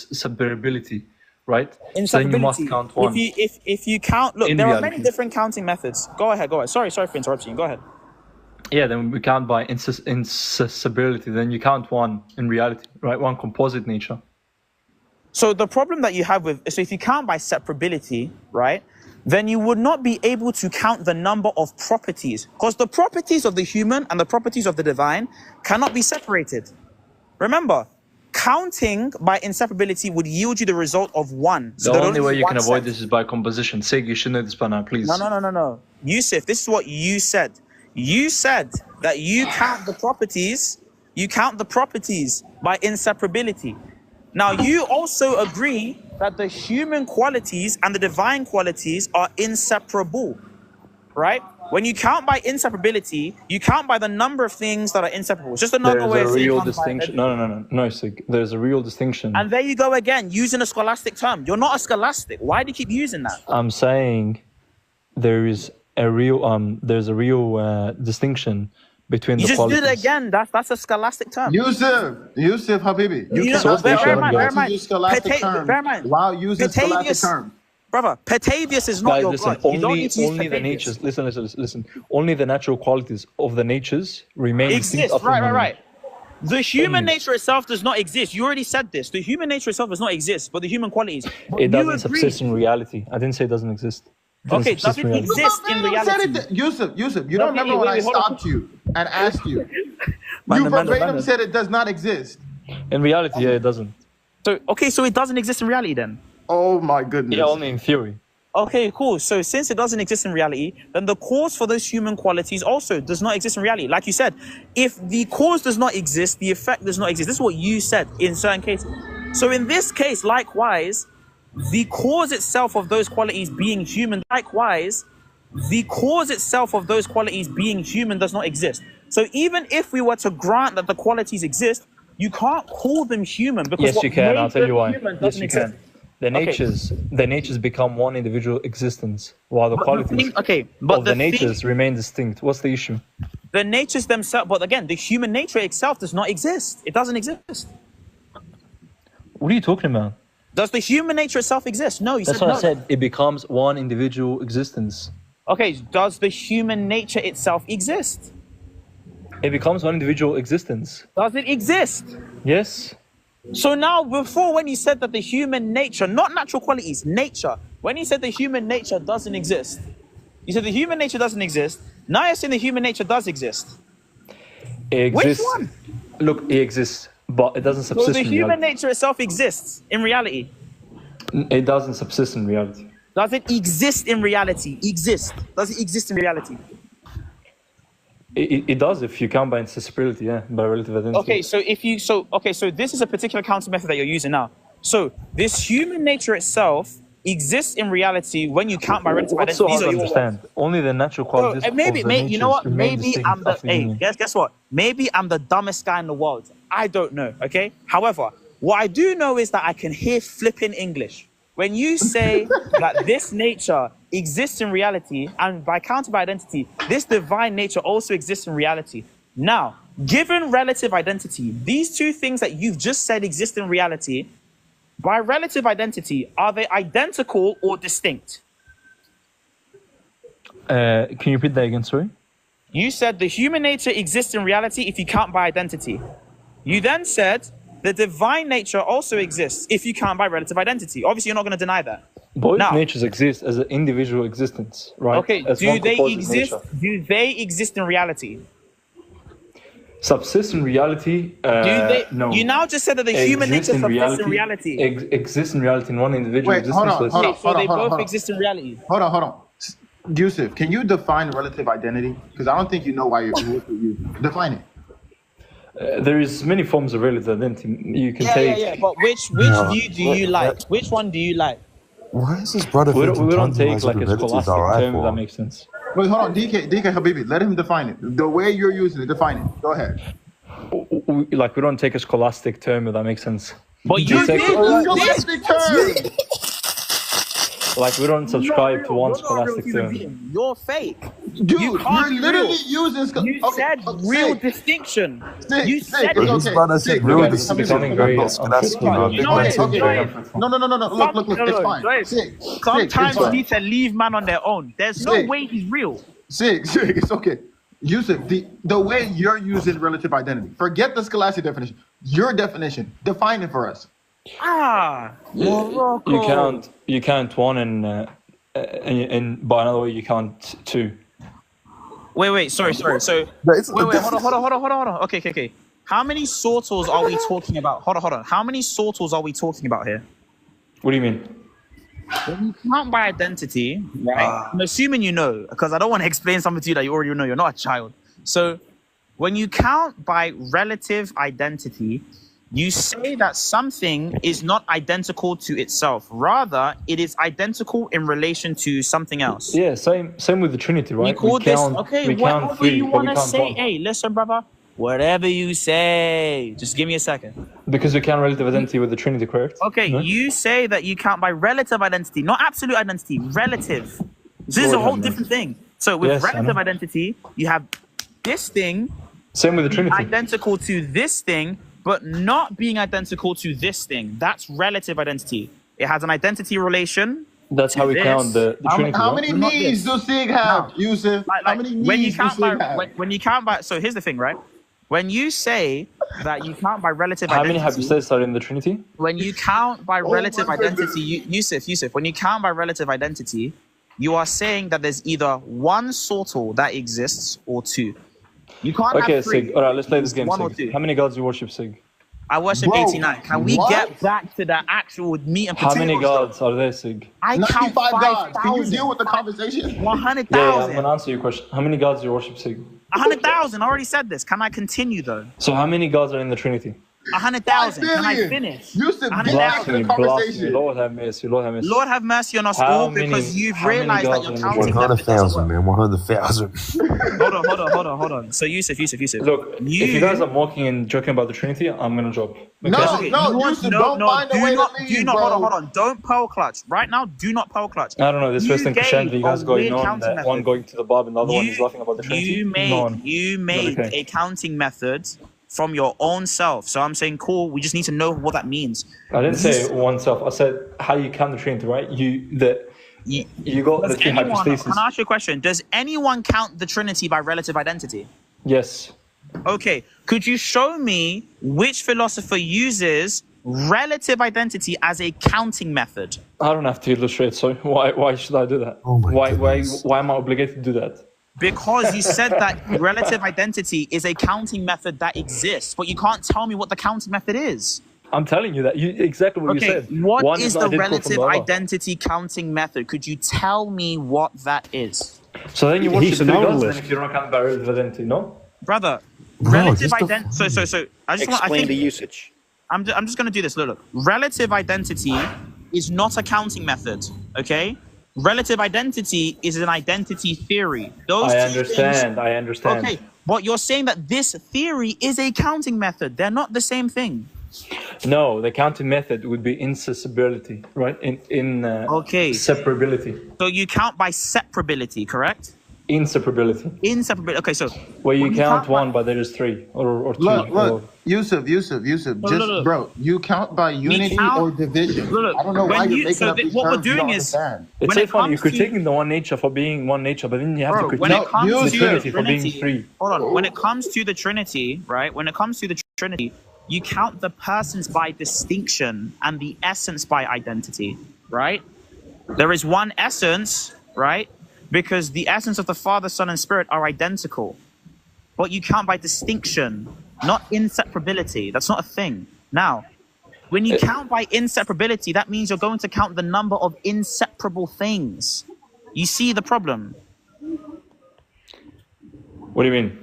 inseparability, right? So then you must count one. If you count, look, In there are reality. many different counting methods. Go ahead. Sorry for interrupting you. Go ahead. Yeah, then we count by inseparability. Then you count one in reality, right? One composite nature. So the problem that you have so if you count by separability, right, then you would not be able to count the number of properties, because the properties of the human and the properties of the divine cannot be separated. Remember, counting by inseparability would yield you the result of one. So The there only only way is you one can avoid set. this is by composition. Sig, you should know this by now, please. No. Yusuf, this is what you said. You said that you count the properties by inseparability. Now, you also agree that the human qualities and the divine qualities are inseparable, right? When you count by inseparability, you count by the number of things that are inseparable. It's just another way of There's a saying real count by distinction. identity. No, Sig. There's a real distinction. And there you go again, using a scholastic term. You're not a scholastic. Why do you keep using that? I'm saying there's a real distinction between You the just qualities. did it again. That's a scholastic term. Yusuf Habibi. You You know, cannot bear in go mind, bear in to mind. use scholastic terms Bear in mind. while using scholastic Petavius, terms. brother, Petavius is not Guys, your listen. God. You don't Only need to use the Petavius. natures. Listen. Only the natural qualities of the natures remain distinct. Exist. Right. The human Only. nature itself does not exist. You already said this. The human nature itself does not exist, but the human qualities. But It you doesn't agree. subsist in reality. I didn't say it doesn't exist. Okay, does it exist in reality? Yusuf, you don't remember when I hold on. stopped you and asked you? Man, You man, verbatim man. said it does not exist. In reality, yeah, it doesn't. So it doesn't exist in reality then? Oh my goodness. Yeah, only in theory. Okay, cool. So since it doesn't exist in reality, then the cause for those human qualities also does not exist in reality. Like you said, if the cause does not exist, the effect does not exist. This is what you said in certain cases. So in this case, likewise, the cause itself of those qualities being human, does not exist. So even if we were to grant that the qualities exist, you can't call them human because Yes, what you can. made I'll tell you them why. human Yes, doesn't you exist. can. The natures become one individual existence, while the qualities but of the natures remain distinct. What's the issue? the natures themselves, but again, the human nature itself does not exist. It doesn't exist. What are you talking about? Does the human nature itself exist? No, you That's said what no. I said. It becomes one individual existence. Okay, does the human nature itself exist? It becomes one individual existence. Does it exist? Yes. So now, before when you said that the human nature, not natural qualities, nature, when you said the human nature doesn't exist, you said the human nature doesn't exist. Now you're saying the human nature does exist. It Which exists. one? Look, it exists, but it doesn't So subsist the in human reality. nature itself exists in reality. It doesn't subsist in reality. Does it exist in reality? Exist. Does it exist in reality? It does if you count by inseparability, yeah, by relative identity. Okay, so this is a particular counting method that you're using now. So this human nature itself exists in reality when you count by relative What's identity. so These hard to are your understand? Only the natural qualities of the you know what? natures remain Maybe distinct I'm the after union. guess what? Maybe I'm the dumbest guy in the world. I don't know. Okay. However, what I do know is that I can hear flipping English. When you say that this nature exists in reality, and by counting by identity, this divine nature also exists in reality. Now, given relative identity, these two things that you've just said exist in reality, by relative identity, are they identical or distinct? Can you repeat that again, sorry? You said the human nature exists in reality if you count by identity. You then said the divine nature also exists if you count by relative identity. Obviously, you're not going to deny that. Both Now- natures exist as an individual existence, right? Okay, As do one they composite exist? nature. Do they exist in reality? Subsist in reality? No. You now just said that the human nature subsists in reality. Exists in reality in one individual Wait, hold existence. on, hold on. Okay, so they both exist in reality. Hold on. Yusuf, can you define relative identity? Because I don't think you know why you're using. Define it. There is many forms of relative identity. You can take. Yeah. But which view do you like? Which one do you like? Why is this brother We thinking don't take conjugal like a abilities scholastic are right term, if for that him? makes sense. Wait, hold on. DK Habibi, let him define it. The way you're using it, define it. Go ahead. We don't take a scholastic term, if that makes sense. But you take- did. Scholastic term. Like we don't subscribe to one scholastic term. You're fake. Dude, You you're can't be literally real. using. You said real distinction. Sick, You sick, said it's it. This okay. brother said Sick, real okay, distinction, becoming very not scholastic. unfruitful. You You know know, what? it's okay. No. Look. It's fine. Joy. Sick. Sometimes you Sick. need to leave man on their own. There's no Sick. way he's real. Sick. It's okay. Yusuf, the way you're using relative identity. Forget the scholastic definition. Your definition. Define it for us. Morocco. You count one and by another way you count two. Wait, sorry. So, But it's- wait, hold on. Okay. How many sortals are we talking about? Hold on. How many sortals are we talking about here? What do you mean? When you count by identity, right? I'm assuming you know, because I don't want to explain something to you that you already know. You're not a child. So, when you count by relative identity, You say that something is not identical to itself. Rather, it is identical in relation to something else. Yeah, same with the Trinity, right? We call this, okay, we count whatever three, you but we want to count say. one. Hey, listen, brother. Whatever you say. Just give me a second. Because we count relative identity with the Trinity, correct? Okay, No? you say that you count by relative identity, not absolute identity, relative. This is a Lord whole have different thing. So with Yes, I relative know. identity, you have this thing Same with the being Trinity. identical to this thing, but not being identical to this thing. That's relative identity. It has an identity relation. That's how we this. count the Trinity. How right? many Not knees this. do Sig have, Yusuf? How many when you knees do count by Sig have? when you count by, so here's the thing, right? When you say that you count by relative How many identity, hypostases are in the Trinity? when you count by relative my goodness. identity, Yusuf, when you count by relative identity, you are saying that there's either one sortal that exists or two. You can't Okay, have three. Sig. All right, let's play this game, One or Sig. two. How many gods do you worship, Sig? I worship Bro, 89. Can we what? get back to the actual meat and How potatoes? many gods are there, Sig? I count 95 gods. Can you 5,000. deal with the conversation? 100,000. Yeah, I'm gonna answer your question. How many gods do you worship, Sig? 100,000. I already said this. Can I continue though? So how many gods are in the Trinity? 100,000. Can I 5 billion. finish? Yusuf, get back to Blasphemy, the blasphemy. conversation. Lord have mercy, Lord have mercy. Lord have mercy on us How all many- because you've how many realized that gods you're are in the counting Trinity? method doesn't 100,000, work. man. 100,000. Hold on. So Yusuf. Look, if you guys are mocking and joking about the Trinity, I'm gonna drop. No, Okay, no, you want- Yusuf, don't find a way to leave, do not, bro. hold on. Don't pearl clutch. Right now, do not pearl clutch. I don't know, this You Western gave Christianity, you guys a going weird on, counting that one method. going to the Bob and the other one is laughing about the Trinity. You made okay. a counting method from your own self. So I'm saying, cool, we just need to know what that means. I didn't say oneself, I said how you count the Trinity, right? You got the Does three anyone, hypostases. can I ask you a question? Does anyone count the Trinity by relative identity? Yes. Okay, could you show me which philosopher uses relative identity as a counting method? I don't have to illustrate, so why should I do that? Oh my why goodness. am I obligated to do that? Because you said that relative identity is a counting method that exists, but you can't tell me what the counting method is. I'm telling you that exactly what you Okay, said. what One is not the identical from relative the other. identity counting method? Could you tell me what that is? So then you worship He's three an gods, then analyst. if you don't count by relative identity, no? Brother, Bro, relative just the- identity. So I just want. I Explain the think usage. I'm just going to do this. Look. Relative identity is not a counting method. Okay. Relative identity is an identity theory. Those I two understand. things- I understand. Okay, but you're saying that this theory is a counting method. They're not the same thing. No, the counting method would be inseparability, right? Okay. Separability. So you count by separability, correct? Inseparability. Inseparability. Okay, so Where you when count by- one, but there is three or two. Look, or- look, Yusuf, just, look. bro, you count by unity count- or division. Look, I don't know when why you're you- making so up these what we're terms you doing don't is- understand. It's when so it funny. You're comes to- critiquing the one nature for being one nature, but then you have Bro, to critique when it No, comes you to said- the Trinity for being Trinity, three. hold on. When it comes to the Trinity, right? When it comes to the Trinity, you count the persons by distinction and the essence by identity, right? There is one essence, right? Because the essence of the Father, Son, and Spirit are identical. But you count by distinction, not inseparability. That's not a thing. Now, when you count by inseparability, that means you're going to count the number of inseparable things. You see the problem? What do you mean?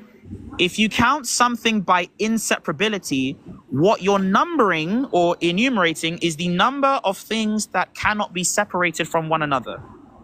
If you count something by inseparability, what you're numbering or enumerating is the number of things that cannot be separated from one another.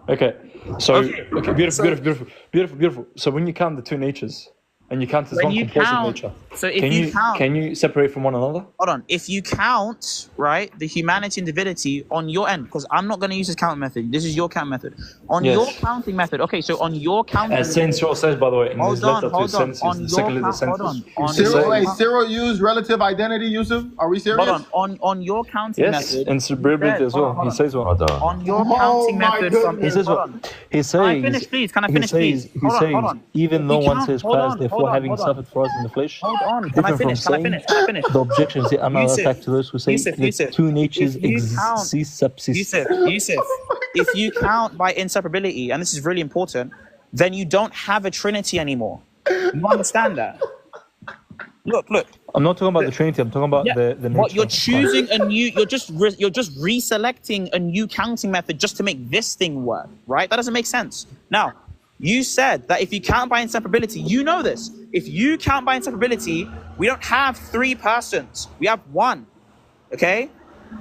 Okay. So Okay. beautiful. So when you count the two natures, and you count as When one you composite count- nature, so if can you count- can you separate from one another? Hold on. If you count, right, the humanity and divinity on your end, because I'm not going to use this count method. This is your count method. On Yes. your counting method. Okay, so on your counting As Saint Cyril says, by the way, in his Hold on, letter to hold on. Senses, On the your second letter count, hold on. Senses. On he Cyril, your- says- wait, Cyril used relative identity, Yusuf? Are we serious? Hold on your counting Yes, method. and separability as well. He says one. Hold on. On your Oh counting my method from goodness. He says hold what? on. He says. Can I finish, please? Can I finish, please? He Hold on, says, hold on. even If though you one count- says hold Christ, on, therefore hold on, having hold on. suffered for us in the flesh. Hold on. Can I different finish? from Can I saying finish? Can I finish? The objections here, another Yusuf, attack to those who say Yusuf, the Yusuf, two natures if you count- subsist. Yusuf, if you count by inseparability, and this is really important, then you don't have a Trinity anymore. You understand that? Look. I'm not talking about the Trinity. I'm talking about Yeah, the nature. but you're of Christ. choosing a new. You're just reselecting a new counting method just to make this thing work, right? That doesn't make sense. Now, You said that if you count by inseparability, you know this. If you count by inseparability, we don't have 3 persons. We have 1. Okay?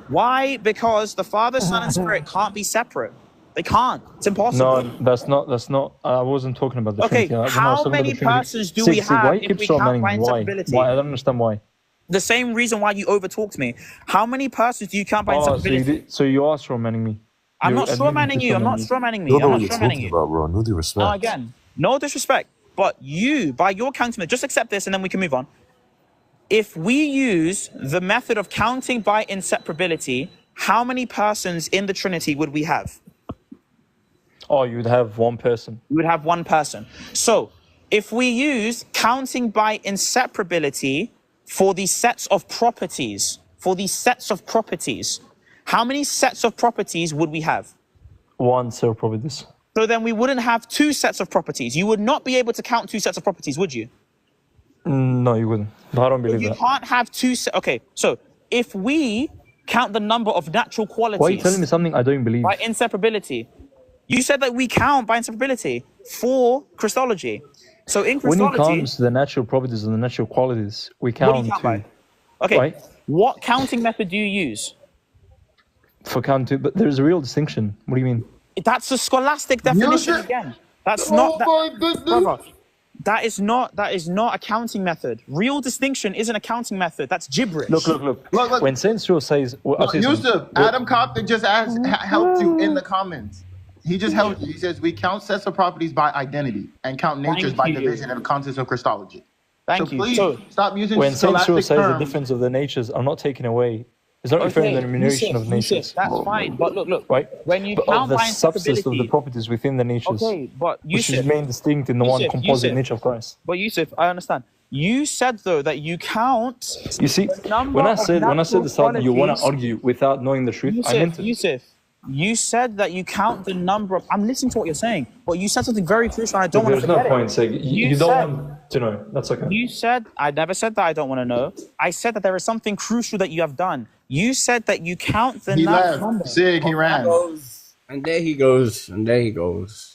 Why? Because the Father, Son, and Spirit can't be separate. They can't. It's impossible. No, that's not. I wasn't talking about the Okay, Trinity. When I was how talking about many the Trinity- persons do we Sig, have why you if keep we strawmanning count by me? Why? inseparability? Why? I don't understand why. The same reason why you overtalked me. How many persons do you count by Oh, inseparability? so you are strawmanning me. I'm not You're admitting strawmanning to you. I'm not strawmanning strawmanning You me. don't know I'm what not you're strawmanning talking you. about, bro. No disrespect. Now again, no disrespect, but you, by your counting method, just accept this and then we can move on. If we use the method of counting by inseparability, how many persons in the Trinity would we have? Oh, you would have 1 person. We would have 1 person. So if we use counting by inseparability for these sets of properties, how many sets of properties would we have? 1 set of properties. So then we wouldn't have 2 sets of properties. You would not be able to count 2 sets of properties, would you? No, you wouldn't. I don't believe You that. can't have 2 sets. Okay, so if we count the number of natural qualities Why are you telling me something I don't believe? by inseparability, you said that we count by inseparability for Christology. So in When it Christology, comes to the natural properties and the natural qualities, we what do count you count to by? Okay, right? what counting method do you use? For counting, but there's a real distinction. What do you mean? That's a scholastic definition it. again. That's Oh not that, my goodness. brother. That is not a counting method. Real distinction isn't a counting method. That's gibberish. Look. When Saint Cyril says, well, I'll say something. Yusuf, Adam Coptic just helped you in the comments. He just helped you. He says we count sets of properties by identity and count natures Thank by you. division in the context of Christology. Thank so you. please So stop using when Saint Cyril scholastic says the terms. difference of the natures are not taken away, it's not referring to the enumeration of natures, that's fine. But look. right? When you But count of the by substance of the inseparability, properties within the natures, okay, but which Yusuf, remain distinct in the one Yusuf, composite Yusuf. nature of Christ. But Yusuf, I understand. You said though that you count. You see, number when I of said natural the start that you want to qualities- argue without knowing the truth, I meant it. Yusuf, you said that you count the number of. I'm listening to what you're saying, but you said something very crucial. And I don't want There's to no forget point it. saying you don't want to know. That's okay. You said I never said that I don't want to know. I said that there is something crucial that you have done. You said that you count the He number. left. Sig, he ran. And there he goes.